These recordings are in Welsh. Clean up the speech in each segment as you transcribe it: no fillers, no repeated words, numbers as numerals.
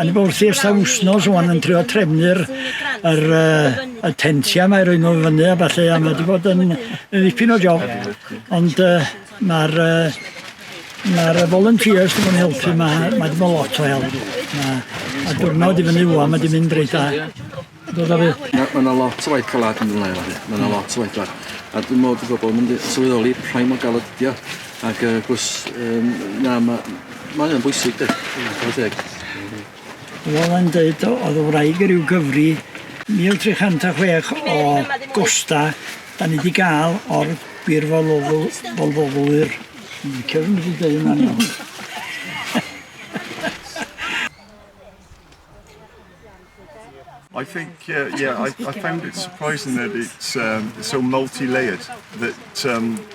A ni bod wrthi ers wsnos wan yn trio trefnu'r y tentia mae rhoi nhw fyny a falle a mae wedi bod yn ddipyn o job. Ond mae'r volunteers wedi bod yn helpu, mae wedi bod lot o help. Mae diwrnod i fyny wan, mae wedi mynd reit da. Mae yna lot o waith calad yn ymlaen yma. Mae yna lot o waith calad. A dwi'n modd i bobl mynd i sylweddoli rhai mor galed ydi o. Ac gwrs, mae yn bwysig de. Wel yn dweud, oedd o wraig yr i'w gyfri 1306 o gosta da ni wedi gael o'r gwirfoddolwyr. Cefn wedi dweud yna. I think, I found it surprising that it's so multi-layered, that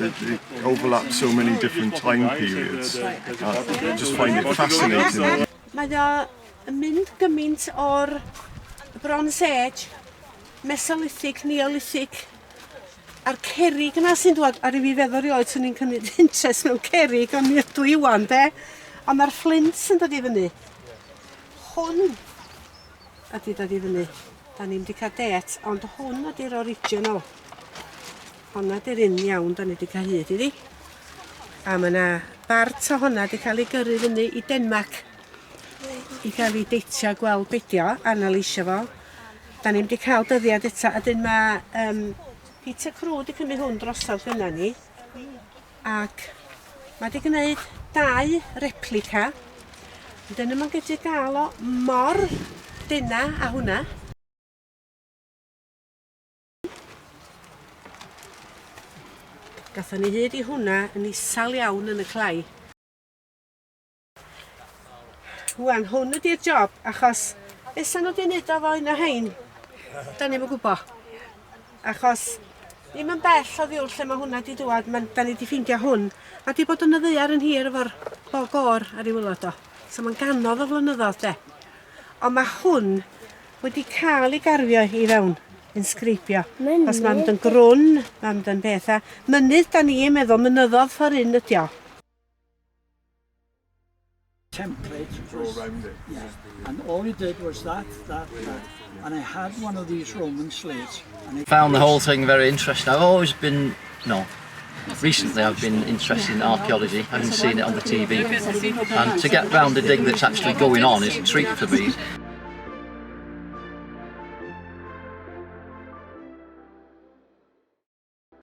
it overlaps so many different time periods. I just find it fascinating. Mae o yn mynd gymaint o'r Bronze Age, Mesolithic, Neolithic, a'r cerig yna sy'n dod ar i fi feddwl rioed swn i'n cymryd interest mewn cerig, ond mi ydw i wan, de. Ond mae'r flints yn dod i fyny. Hwn ydy dod i fyny. Da ni'n wedi cael det, ond hwn ydy'r original. Honna ydy'r un iawn da ni wedi cael hyd iddi. A mae yna bart o honna wedi cael ei gyrru fyny i Denmark. I gael ei deitio gweld beidio, analysio fo. Da ni wedi cael dyddiad eto, a dyn mae Peter Crew wedi cymryd hwn drosodd gyda ni. Ac mae wedi gwneud 2 replica. Dyna mae'n gallu gael o mor dyna a hwnna. Gatho ni hyd i hwnna yn isal iawn yn y clai. Wan, hwn ydy'r job, achos esan nhw wedi wneud o fo un o hein, da ni'n gwybod. Achos ddim yn bell o ddiwr lle mae hwnna wedi dŵad, da ni wedi ffeindio hwn. A wedi bod yn y ddaear yn hir efo'r bog o'r ar ei wylod o. So mae'n ganodd o flynyddoedd, de. Ond mae hwn wedi cael ei garfio i fewn, yn sgripio. Os mae'n mynd yn grwn, mae'n mynd yn bethau. Mynydd da ni'n meddwl, mynyddodd ffordd un ydi o. Template was, and all he did was that, and I had one of these Roman slates. And Found the whole thing very interesting. I've always been, recently I've been interested in archaeology, having seen it on the TV, and to get round a dig that's actually going on is a treat for me.